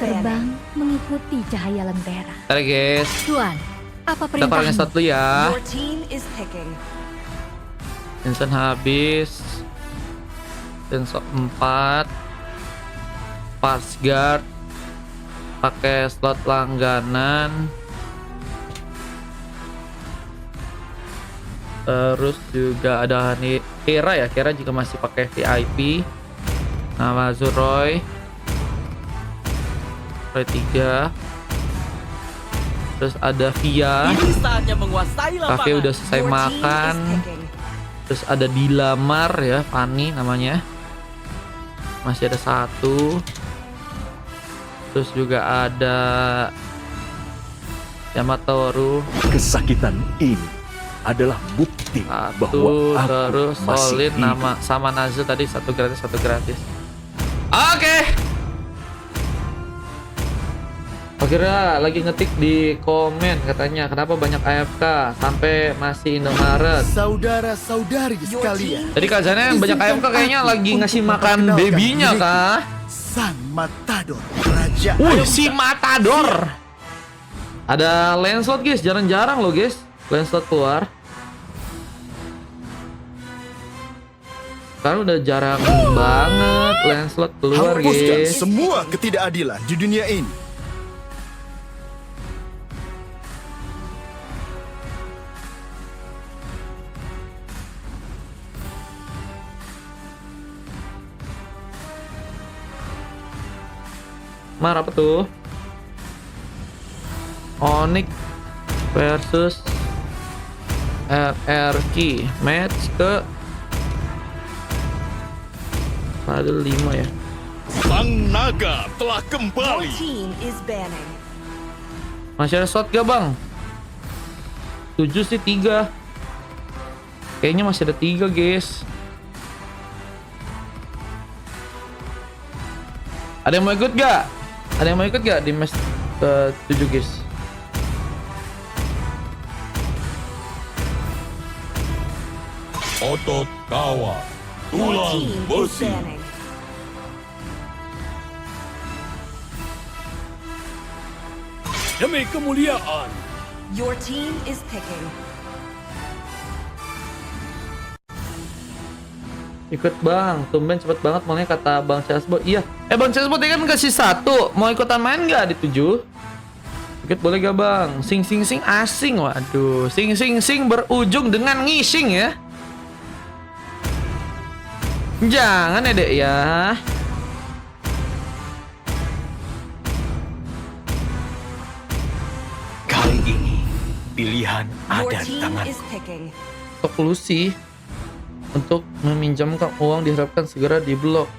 terbang mengikuti cahaya lentera. Oke guys, Tuan, apa kita parangnya perintahmu? start dulu ya. Your team is picking. Vincent habis. Vincent 4. Parsguard. Pakai slot langganan. Terus juga ada Kera ya. Kera juga masih pakai VIP. Nama Zuroy. Roy 3. Terus ada Via. Ini saatnya menguasai lapangan. Kakek udah selesai Your team makan. is picking. Terus ada Dilamar ya, Fanny namanya. Masih ada 1. Terus juga ada Yamatoru. Kesakitan ini adalah bukti bahwa 1. aku Terus masih Solid hidup. nama sama Nazul tadi 1 gratis 1 gratis. Oke. Akhirnya lagi ngetik di komen katanya kenapa banyak AFK sampai masih Indomaret. Saudara-saudari sekalian, Jadi Kak Janen banyak AFK kayaknya lagi ngasih makan babynya kah? Sang Matador Raja Wih, Ayam si Matador. Ada Lancelot guys, jarang-jarang loh guys. Lancelot keluar. Sekarang udah jarang banget Lancelot keluar hapuskan guys. semua ketidakadilan di dunia ini. Mar apa tuh? Onyx versus RRQ match ke ada 5 ya. Sang naga telah Your kembali. team is banning. Masih ada shot gak bang? 7 sih 3. Kayaknya masih ada 3 guys. Ada yang mau ikut gak? Ada yang mau ikut gak di match ke 7 guys? Otot kawa, Your tulang team is besi. banning. Demi kemuliaan. Your team is picking. Ikut bang, tumben cepet banget mulai kata Bang Chessbot. Iya, Bang Chessbot dia kan kasih 1. Mau ikutan main gak di 7? Ikut boleh gak bang? Sing sing sing asing, waduh. Sing sing sing berujung dengan ngising ya. Jangan ya dek ya. Kali ini pilihan Your ada di team tangan. is picking. Untuk Lucy, untuk meminjamkan uang diharapkan segera diblok.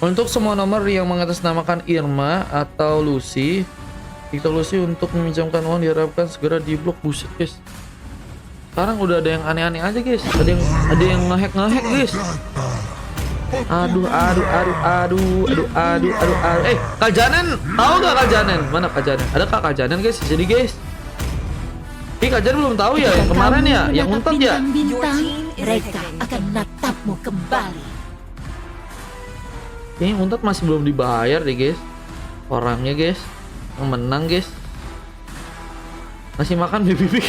Untuk semua nomor yang mengatasnamakan Irma atau Lucy, TikTok Lucy untuk meminjamkan uang diharapkan segera diblok. Buset guys. Sekarang udah ada yang aneh-aneh aja guys. Ada yang ngehack guys. Aduh. Kak Janen, tahu gak Kak Janen? Mana Kak Janen? Ada Kak Janen guys di sini guys. Kak Janen belum tahu ya yang kemarin ya, yang untet ya. Bintang-bintang, Your team is mereka picking. akan menatapmu kembali. Kayaknya untet masih belum dibayar deh guys. Orangnya guys, yang menang guys. Masih makan baby.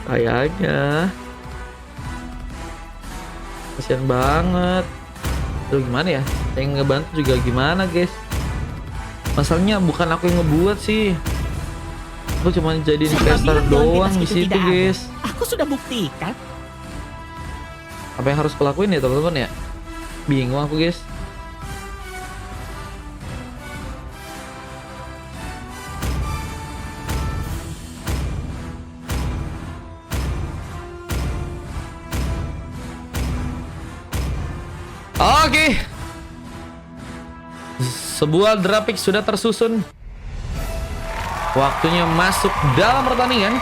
Kayaknya. Kasian banget. Aduh gimana ya? Yang ngebantu juga gimana guys? Masalahnya bukan aku yang ngebuat sih. Aku cuma jadi investor doang di situ guys. Aku sudah buktikan. Apa yang harus kulakuin ya teman-teman ya? Bingung aku guys. Oke. Sebuah draft pick sudah tersusun. Waktunya masuk dalam pertandingan.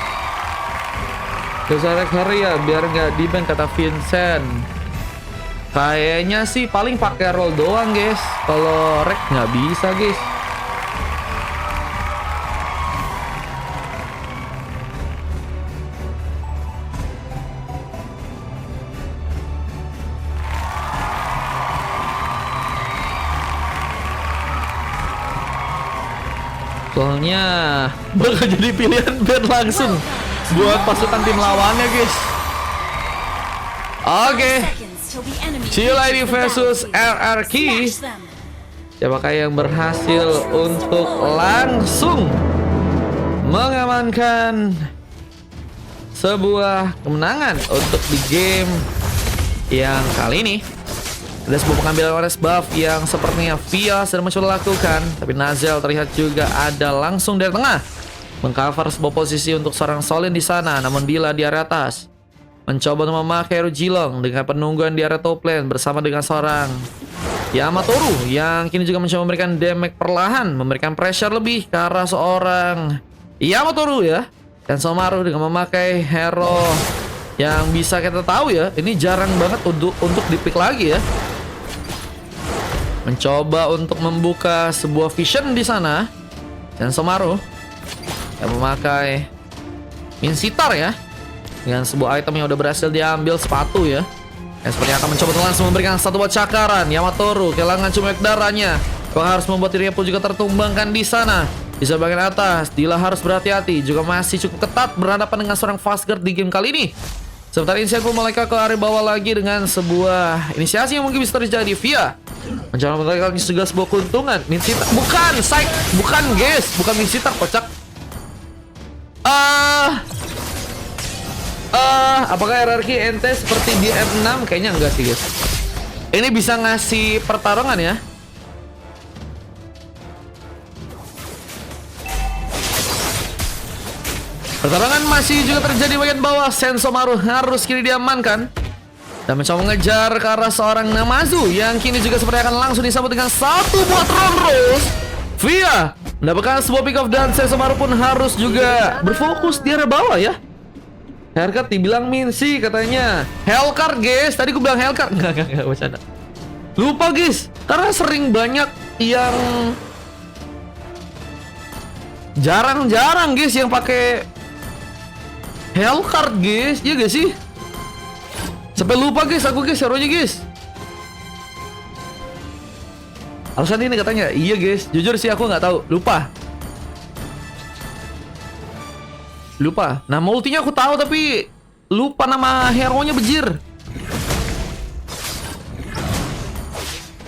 Kesarek Haria biar nggak di-ban kata Vincent. Kayaknya sih paling pakai roll doang guys. Kalau rek nggak bisa guys. turtle-nya bakal jadi pilihan biar langsung buat pasukan tim lawannya, guys. Oke, Cilaidi versus RRQ. Siapakah yang berhasil untuk langsung mengamankan sebuah kemenangan untuk di game yang kali ini? Ada sebuah pengambilan Orange buff yang sepertinya Via sedang mencoba lakukan, tapi Nazel terlihat juga ada langsung dari tengah mengcover sebuah posisi untuk seorang Solin di sana. Namun Bila di area atas mencoba untuk memakai Rujilong dengan penungguan di area top lane bersama dengan seorang Yamatoru yang kini juga mencoba memberikan damage perlahan, memberikan pressure lebih ke arah seorang Yamatoru ya. Dan Somaru dengan memakai hero yang bisa kita tahu ya, ini jarang banget untuk di-pick lagi ya. Mencoba untuk membuka sebuah vision di sana. Dan Somaru yang memakai Minsitar ya, dengan sebuah item yang udah berhasil diambil, sepatu ya. Yang sepertinya akan mencoba langsung memberikan satu buat cakaran. Yamatoru kehilangan cumek darahnya. Kau harus membuat dirinya pun juga tertumbangkan di sana. Di bagian atas, Dila harus berhati-hati. Juga masih cukup ketat berhadapan dengan seorang Fastguard di game kali ini. Sementara Insight pun meleka ke area bawah lagi dengan sebuah inisiasi yang mungkin bisa terjadi. Via mencoba menekan juga sebuah keuntungan. Minsitar, bukan, Psych, bukan guys, bukan Minsitar, kocak. Apakah RRQ NT seperti di F6? Kayaknya enggak sih guys. Ini bisa ngasih pertarungan ya. Pertarungan masih juga terjadi bagian bawah. Sensomaru harus kini diamankan dan mencoba mengejar ke arah seorang Namazu yang kini juga seperti akan langsung disambut dengan satu buat Ronros. Via mendapatkan sebuah pick off dan Sensomaru pun harus juga berfokus di area bawah ya. Hellcard dibilang Minsi katanya. Hellcard guys, tadi gue bilang Hellcard. Enggak bercanda. Lupa guys, karena sering banyak yang jarang-jarang guys yang pakai Hellcard guys, iya gak sih? Sampai lupa guys, aku guys, hero-nya guys. Alasan ini katanya, iya guys, jujur sih aku nggak tahu, lupa. Nama ultinya aku tahu tapi lupa nama hero-nya bejir.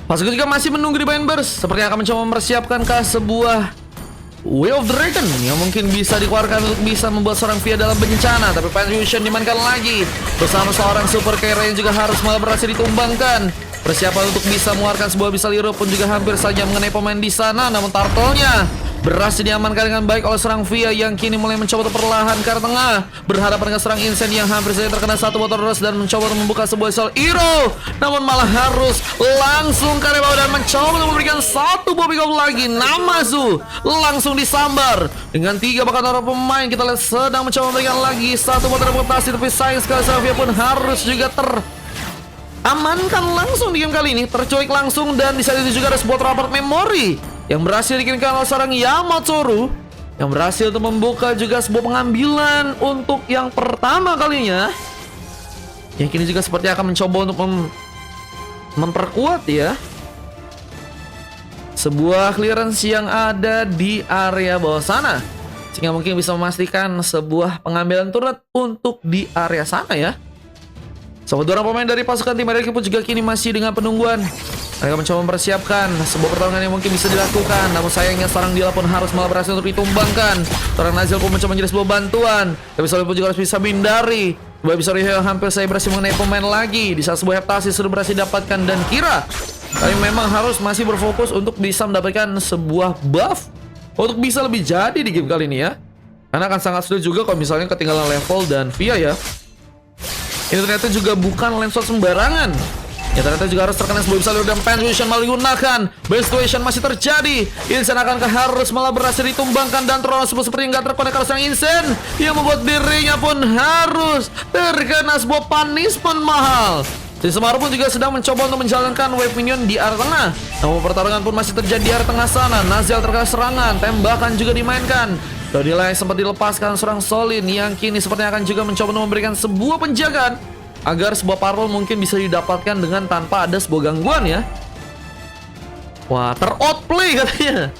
Pasukan juga masih menunggu di bagian burst, seperti akan mencoba mempersiapkan ke sebuah Way of the Dragon yang mungkin bisa dikeluarkan untuk bisa membuat seorang Via dalam bencana. Tapi Fusion dimainkan lagi bersama seorang super carry yang juga harus malah berhasil ditumbangkan. Persiapan untuk bisa mengeluarkan sebuah Abyssal Hero pun juga hampir saja mengenai pemain di sana. Namun turtle-nya berhasil diamankan dengan baik oleh serang Via yang kini mulai mencoba untuk perlahan ke arah tengah berhadapan dengan serang Insane yang hampir saja terkena satu botol terus dan mencoba untuk membuka sebuah Abyssal Hero. Namun malah harus langsung ke area bawah dan mencoba untuk memberikan satu buah pick up lagi. Namazu langsung disambar dengan 3 bahkan orang pemain. Kita lihat sedang mencoba memberikan lagi satu botol reputasi, tapi sayang sekali serang Via pun harus juga amankan langsung di game kali ini, terculik langsung. Dan di saat itu juga ada sebuah raport memori yang berhasil dikirimkan oleh seorang Yamatoru yang berhasil untuk membuka juga sebuah pengambilan untuk yang pertama kalinya, yang kini juga seperti akan mencoba untuk memperkuat ya sebuah clearance yang ada di area bawah sana, sehingga mungkin bisa memastikan sebuah pengambilan turret untuk di area sana ya. Sementara pemain dari pasukan tim RRQ pun juga kini masih dengan penungguan. Mereka mencoba mempersiapkan sebuah pertarungan yang mungkin bisa dilakukan. Namun sayangnya seorang Dila pun harus malah berhasil untuk ditumbangkan. Seorang Nazel pun mencoba menjadi sebuah bantuan, tapi Solid pun juga harus bisa menghindari. Sebuah Abyssal Hero hampir saya berhasil mengenai pemain lagi. Di saat sebuah heptasi sudah berhasil didapatkan dan kira tapi memang harus masih berfokus untuk bisa mendapatkan sebuah buff untuk bisa lebih jadi di game kali ini ya. Karena akan sangat sulit juga kalau misalnya ketinggalan level. Dan Via ya, ini ternyata juga bukan lane shot sembarangan. Ya ternyata juga harus terkena sebuah Abyssal Hero dan Fusion malah digunakan. Best situation masih terjadi. Insane akankah harus malah berhasil ditumbangkan dan Tronos seperti yang gak terkonek harus yang Insane yang membuat dirinya pun harus terkena sebuah punishment mahal. Sensomaru pun juga sedang mencoba untuk menjalankan wave minion di area tengah. Namun pertarungan pun masih terjadi di area tengah sana. Nazel terkena serangan, tembakan juga dimainkan. Dodila sempat dilepaskan seorang Solin yang kini sepertinya akan juga mencoba untuk memberikan sebuah penjagaan agar sebuah parol mungkin bisa didapatkan dengan tanpa ada sebuah gangguan ya. Wah, ter-outplay katanya.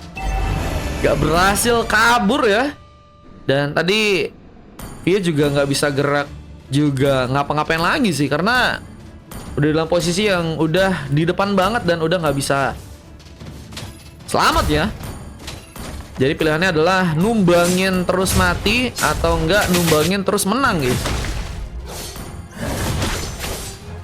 Gak berhasil kabur ya. Dan tadi Via juga nggak bisa gerak juga ngapa-ngapain lagi sih, karena udah dalam posisi yang udah di depan banget dan udah nggak bisa selamat ya. Jadi pilihannya adalah numbangin terus mati atau enggak numbangin terus menang guys.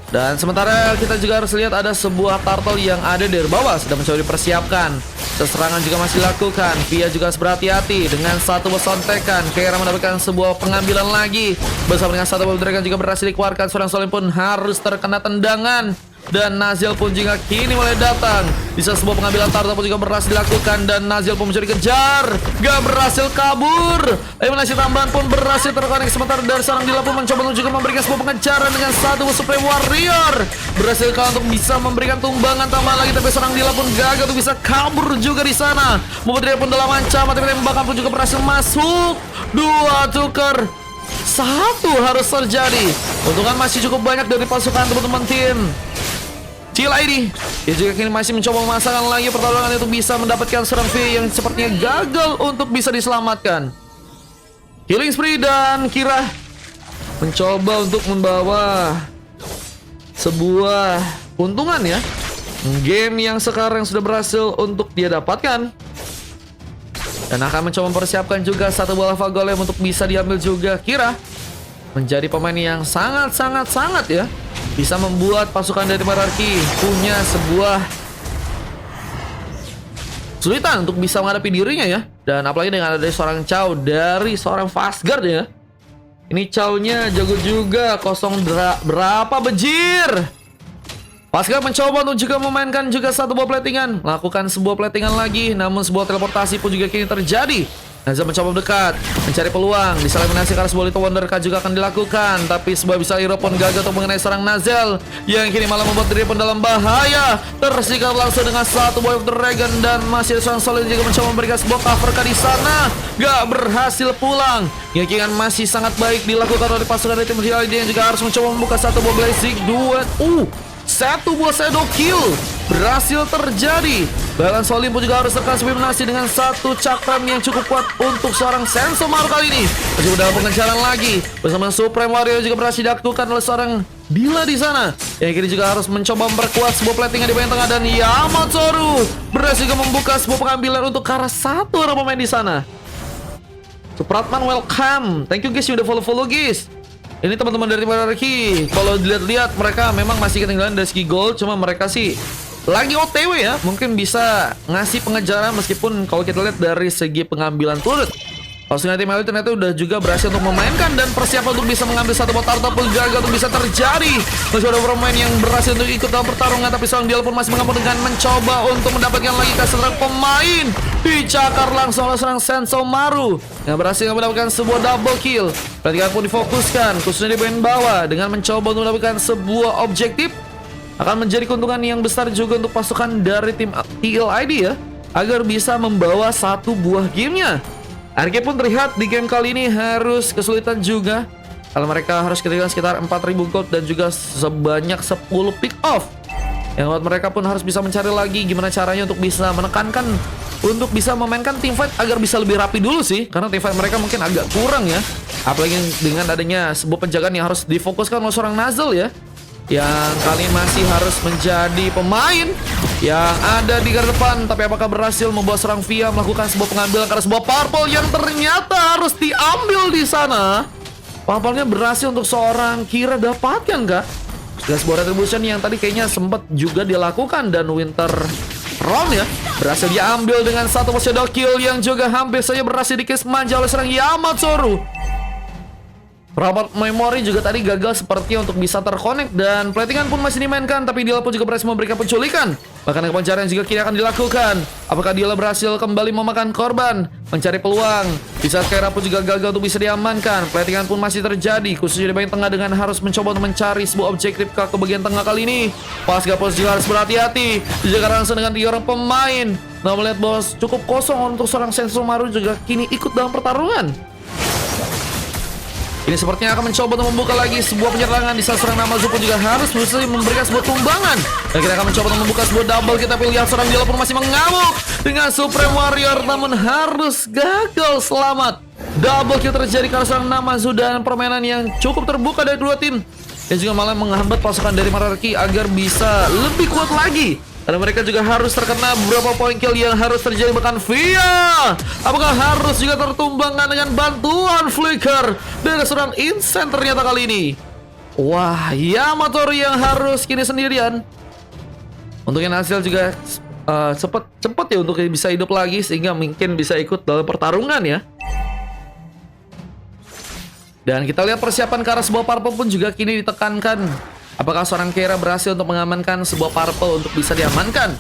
Dan sementara kita juga harus lihat ada sebuah turtle yang ada dari bawah sedang mencoba dipersiapkan. Serangan juga masih dilakukan. Via juga harus berhati-hati dengan satu bersontekan. Keira mendapatkan sebuah pengambilan lagi. Bersama dengan satu dragon juga berhasil dikeluarkan. Seorang Solim pun harus terkena tendangan. Dan Nazil pun juga kini mulai datang. Bisa sebuah pengambilan turtle pun juga berhasil dilakukan. Dan Nazil pun mencuri kejar. Gak berhasil kabur. Eliminasi tambahan pun berhasil terkonek. Sementara dari seorang Dila pun mencoba juga memberikan sebuah pengejaran dengan satu Supreme Warrior. Berhasil kalau untuk bisa memberikan tumbangan tambah lagi. Tapi seorang Dila pun gagal untuk bisa kabur juga di sana. Memberi pun dalam ancaman. Tapi tembakan pun juga berhasil masuk. Dua tuker. Satu harus terjadi. Untungan masih cukup banyak dari pasukan teman-teman tim Chill ID. Dia juga kini masih mencoba memasangkan lagi pertolongan untuk bisa mendapatkan serang V yang sepertinya gagal untuk bisa diselamatkan. Killing spree dan Kira mencoba untuk membawa sebuah keuntungan ya. Game yang sekarang sudah berhasil untuk dia dapatkan. Dan akan mencoba mempersiapkan juga satu bola lava golem untuk bisa diambil juga. Kira menjadi pemain yang sangat ya, bisa membuat pasukan dari Merarki punya sebuah kesulitan untuk bisa menghadapi dirinya ya. Dan apalagi dengan ada seorang Chow dari seorang Fastguard ya. Ini Chow-nya jago juga. Berapa bejir. Fastguard mencoba untuk juga memainkan juga satu buah platingan. Lakukan sebuah platingan lagi. Namun sebuah teleportasi pun juga kini terjadi. Nazil mencoba mendekat, mencari peluang. Diseliminasi karena sebuah Little Wonder Card juga akan dilakukan. Tapi sebuah bisa hero pun gagal untuk mengenai serang Nazil, yang kini malah membuat diri pun dalam bahaya. Tersikat langsung dengan satu Boy of the Dragon. Dan masih ada seorang Solid juga mencoba memberikan sebuah cover card di sana. Gak berhasil pulang. Yakinkan masih sangat baik dilakukan oleh pasukan dari tim Hill yang juga harus mencoba membuka satu buah Blazing Duet. Satu buah shadow kill berhasil terjadi. Bahkan Solim pun juga harus terkonfirmasi dengan satu cakram yang cukup kuat untuk seorang Sensomaru kali ini. Masih dalam pengejaran lagi bersama Supreme Warrior juga berhasil dilakukan oleh seorang Dila di sana. Yang kini juga harus mencoba memperkuat sebuah platingan di bagian tengah. Dan Yamatoru berhasil juga membuka sebuah pengambilan untuk ke arah satu orang pemain di sana. Supratman welcome. Thank you guys yang udah follow guys. Ini teman-teman dari Merarki. Kalau dilihat-lihat mereka memang masih ketinggalan dari segi gold. Cuma mereka sih lagi OTW ya. Mungkin bisa ngasih pengejaran meskipun kalau kita lihat dari segi pengambilan turret. Pasukan tim Elite ternyata udah juga berhasil untuk memainkan. Dan persiapan untuk bisa mengambil satu bot turtle pun gagal untuk bisa terjadi. Masih ada pemain yang berhasil untuk ikut dalam pertarungan. Tapi seorang dia pun masih mengambil dengan mencoba untuk mendapatkan lagi kesetaraan pemain. Dicakar langsung oleh seorang Sensomaru yang berhasil mendapatkan sebuah double kill. Perhatikan pun difokuskan khususnya di bagian bawah dengan mencoba untuk mendapatkan sebuah objektif. Akan menjadi keuntungan yang besar juga untuk pasukan dari tim TLID ya, agar bisa membawa satu buah gamenya. RG pun terlihat di game kali ini harus kesulitan juga, kalau mereka harus ketinggalan sekitar 4000 gold dan juga sebanyak 10 pick off. Yang buat mereka pun harus bisa mencari lagi gimana caranya untuk bisa menekankan, untuk bisa memainkan teamfight agar bisa lebih rapi dulu sih. Karena teamfight mereka mungkin agak kurang ya. Apalagi dengan adanya sebuah penjagaan yang harus difokuskan oleh seorang Nazil ya, yang kali masih harus menjadi pemain yang ada di garda depan. Tapi apakah berhasil membawa seorang Via melakukan sebuah pengambilan karena sebuah purple yang ternyata harus diambil di sana. Purple-nya berhasil untuk seorang Kira dapatkan kak. Dan sebuah retribution yang tadi kayaknya sempat juga dilakukan. Dan Winter Round ya berhasil diambil dengan satu shadow kill yang juga hampir saja berhasil dikis manja oleh seorang Yamatoru. Robot Memory juga tadi gagal sepertinya untuk bisa terkonek. Dan platingan pun masih dimainkan. Tapi Dila pun juga berhasil memberikan penculikan. Bahkan pengejaran juga kini akan dilakukan. Apakah Dila berhasil kembali memakan korban, mencari peluang. Di saat Keira pun juga gagal untuk bisa diamankan. Platingan pun masih terjadi khususnya di bagian tengah dengan harus mencoba untuk mencari sebuah objektif ke bagian tengah kali ini. Pasca pos juga harus berhati-hati. Dijaga langsung dengan 3 orang pemain. Nah melihat bos cukup kosong untuk seorang Sensomaru juga kini ikut dalam pertarungan. Ini sepertinya akan mencoba untuk membuka lagi sebuah penyerangan. Di saat serang Namazu pun juga harus berusaha memberikan sebuah tumbangan. Dan kita akan mencoba untuk membuka sebuah double. Kita pilih lihat seorang Dila pun masih mengamuk dengan Supreme Warrior, namun harus gagal selamat. Double kill terjadi karena seorang Namazu dan permainan yang cukup terbuka dari kedua tim. Dan juga malah menghambat pasukan dari Merarki agar bisa lebih kuat lagi. Karena mereka juga harus terkena beberapa poin kill yang harus terjadi. Bahkan Via, apakah harus juga tertumbangkan dengan bantuan Flicker dari seorang Insane ternyata kali ini. Wah, Yamato yang harus kini sendirian. Untuk yang hasil juga cepat ya untuk bisa hidup lagi, sehingga mungkin bisa ikut dalam pertarungan ya. Dan kita lihat persiapan ke arah sebuah purple pun juga kini ditekankan. Apakah seorang Keira berhasil untuk mengamankan sebuah purple untuk bisa diamankan?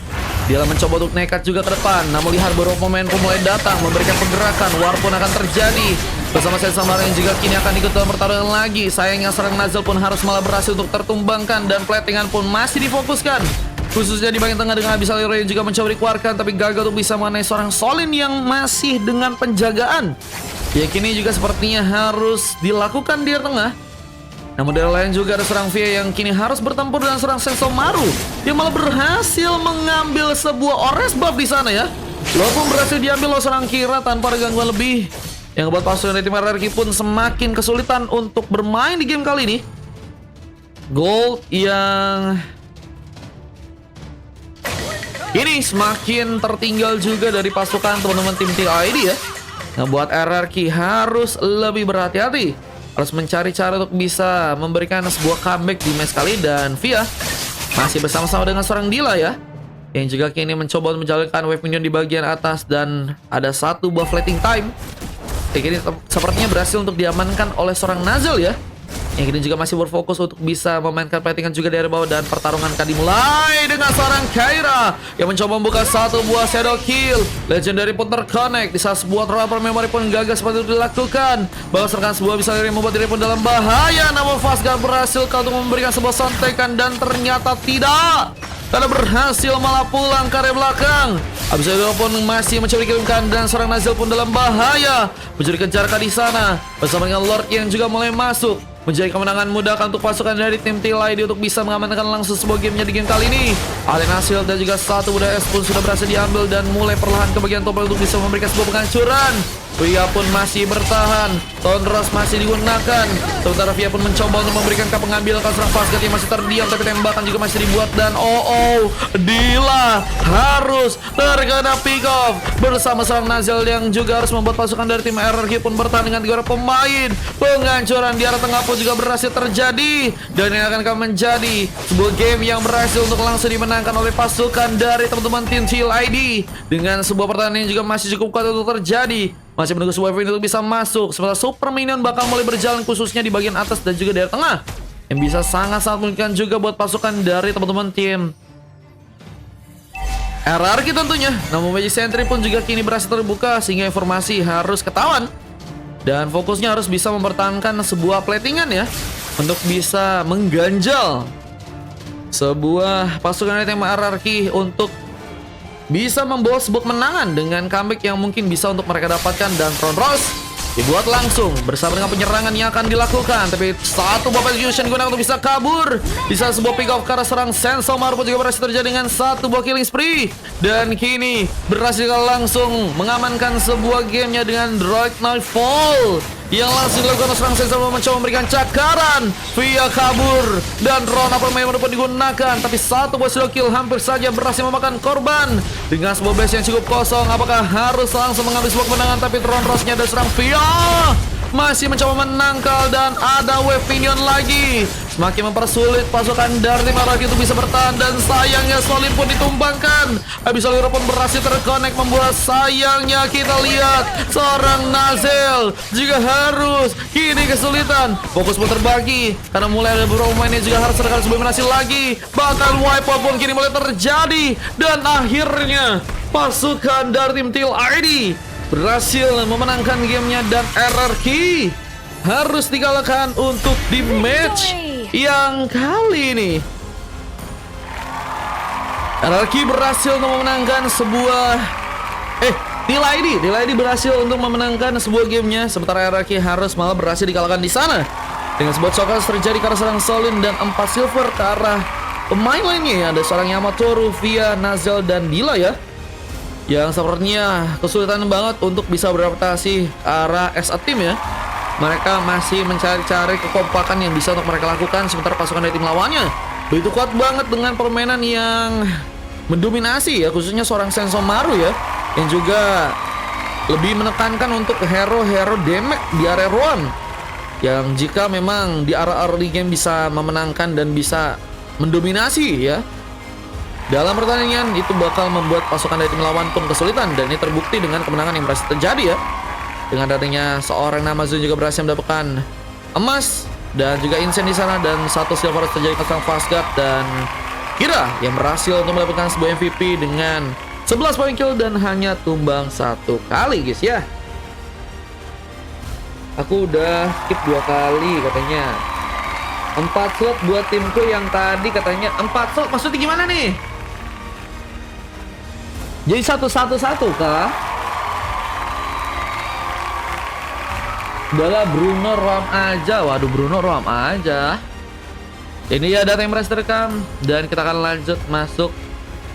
Dia mencoba untuk nekat juga ke depan. Namun lihat beberapa pemain mulai datang memberikan pergerakan. War pun akan terjadi. Bersama Sensamara yang juga kini akan ikut dalam pertarungan lagi. Sayangnya seorang Nazel pun harus malah berhasil untuk tertumbangkan. Dan platingan pun masih difokuskan. Khususnya di bagian tengah dengan Abyssal Hero yang juga mencoba dikeluarkan. Tapi gagal untuk bisa mengenai seorang Solin yang masih dengan penjagaan. Ya kini juga sepertinya harus dilakukan di tengah. Namun dari lain juga ada seorang Via yang kini harus bertempur dengan seorang Sensomaru yang malah berhasil mengambil sebuah Ores buff di sana ya. Walaupun berhasil diambil oleh seorang Kira tanpa ada gangguan lebih, yang membuat pasukan dari tim RRQ pun semakin kesulitan untuk bermain di game kali ini. Gold yang ini semakin tertinggal juga dari pasukan teman-teman tim TID ya. Ngebuat RRQ harus lebih berhati-hati. Harus mencari cara untuk bisa memberikan sebuah comeback di match kali. Dan Via masih bersama-sama dengan seorang Dila ya, yang juga kini mencoba menjalankan wave minion di bagian atas. Dan ada satu buah flatting time yang kini sepertinya berhasil untuk diamankan oleh seorang Nazel ya, yang kini juga masih berfokus untuk bisa memainkan platingan juga dari bawah. Dan pertarungan akan dimulai dengan seorang Keira yang mencoba membuka satu buah shadow kill. Legendary pun terconnect. Di saat sebuah trapper memory pun gagal seperti itu dilakukan. Bahkan serkan sebuah bisa yang membuat diri pun dalam bahaya. Namun Fazgar berhasil untuk memberikan sebuah sontekan. Dan ternyata tidak, karena berhasil malah pulang ke area belakang. Abyssal Hero pun masih mencoba dikirimkan. Dan seorang Nazel pun dalam bahaya, mencuri kejarkan di sana bersama dengan Lord yang juga mulai masuk. Menjadi kemenangan mudah untuk pasukan dari tim TID untuk bisa mengamankan langsung sebuah gamenya di game kali ini. Alien hasil dan juga satu budak es pun sudah berhasil diambil. Dan mulai perlahan ke bagian top untuk bisa memberikan sebuah penghancuran. Via pun masih bertahan. Tonros masih digunakan. Sementara Via pun mencoba untuk memberikan ke pengambil ke serang Fazgat yang masih terdiam. Tapi tembakan juga masih dibuat. Dan Dila harus terkena pick off bersama seorang Nazel yang juga harus membuat pasukan dari tim RRQ pun bertahan dengan 3 orang pemain. Penghancuran di arah tengah pun juga berhasil terjadi. Dan ini akan menjadi sebuah game yang berhasil untuk langsung dimenangkan oleh pasukan dari teman-teman tim TID. Dengan sebuah pertandingan yang juga masih cukup kuat untuk terjadi. Masih menunggu sebuah event untuk bisa masuk. Sementara Super Minion bakal mulai berjalan khususnya di bagian atas dan juga dari tengah, yang bisa sangat-sangat memungkinkan juga buat pasukan dari teman-teman tim RRQ tentunya. Namun Magic Sentry pun juga kini berhasil terbuka sehingga informasi harus ketahuan. Dan fokusnya harus bisa mempertahankan sebuah platingan ya, untuk bisa mengganjal sebuah pasukan dari tim RRQ untuk bisa membawa sebuah kemenangan dengan comeback yang mungkin bisa untuk mereka dapatkan. Dan Tonros dibuat langsung bersama dengan penyerangan yang akan dilakukan. Tapi satu buah execution digunakan untuk bisa kabur. Bisa sebuah pick off karena serang Sensomaru pun juga berhasil terjadi dengan satu buah killing spree. Dan kini berhasil langsung mengamankan sebuah gamenya dengan Droid Nightfall yang langsung dilakukan serang Sensomaru, mencoba memberikan cakaran. Via kabur dan Rona Permain pun digunakan. Tapi satu buah slow kill hampir saja berhasil memakan korban. Dengan sebuah base yang cukup kosong, apakah harus langsung mengambil sebuah kemenangan? Tapi Tonrosnya dan serang Via masih mencoba menangkal. Dan ada wave minion lagi, semakin mempersulit pasukan dari tim RRQ itu bisa bertahan. Dan sayangnya Solid pun ditumbangkan. Abyssal Hero pun berhasil terconnect, membuat sayangnya kita lihat seorang Nazel juga harus kini kesulitan. Fokus pun terbagi karena mulai ada beberapa pemain yang juga harus terkena sebuah berhasil lagi. Bahkan wipeout pun kini mulai terjadi. Dan akhirnya pasukan dari tim TID berhasil memenangkan gamenya. Dan RRQ harus dikalahkan untuk di match yang kali ini. RRQ berhasil untuk memenangkan sebuah Tilaidi berhasil untuk memenangkan sebuah gamenya, sementara RRQ harus malah berhasil dikalahkan di sana. Dengan sebuah chokas terjadi ke arah seorang Solin dan 4 silver ke arah pemain lainnya. Ada seorang Yamato, Rufia, Nazel, dan Dila ya, yang sepertinya kesulitan banget untuk bisa beradaptasi ke arah as a team ya. Mereka masih mencari-cari kekompakan yang bisa untuk mereka lakukan, sementara pasukan dari tim lawannya begitu kuat banget dengan permainan yang mendominasi ya, khususnya seorang Sensomaru ya, yang juga lebih menekankan untuk hero-hero damage di area ruang, yang jika memang di area early game bisa memenangkan dan bisa mendominasi ya dalam pertandingan, itu bakal membuat pasukan dari tim lawan pun kesulitan. Dan ini terbukti dengan kemenangan yang berhasil terjadi ya, dengan adanya seorang nama Zun juga berhasil mendapatkan emas dan juga insen di sana, dan 1 silver terjadi ke sang Fastguard, dan Kira yang berhasil untuk mendapatkan sebuah MVP dengan 11 poin kill dan hanya tumbang 1 kali guys ya. Aku udah skip 2 kali katanya. 4 slot buat timku yang tadi katanya 4 slot, maksudnya gimana nih? Jadi 1-1-1 kah? Udahlah Bruno Rom aja. Waduh, Bruno Rom aja. Ini ya data yang berhasil terekam, dan kita akan lanjut masuk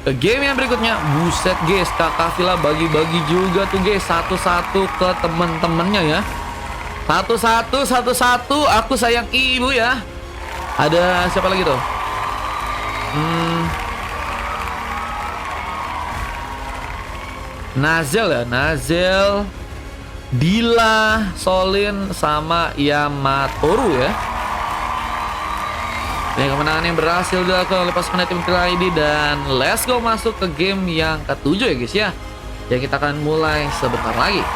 ke game yang berikutnya. Buset guys, Kakak Villa bagi-bagi juga tuh guys, 1-1 ke temen-temennya ya. 1-1, 1-1. Aku sayang ibu ya. Ada siapa lagi tuh? Nazel ya, Nazel, Dila, Solin, sama Yamatoru ya. Ini kemenangan yang berhasil dilakukan oleh pasukan tim Tilaidi, dan let's go masuk ke game yang ke-7 ya guys ya. Yang kita akan mulai sebentar lagi.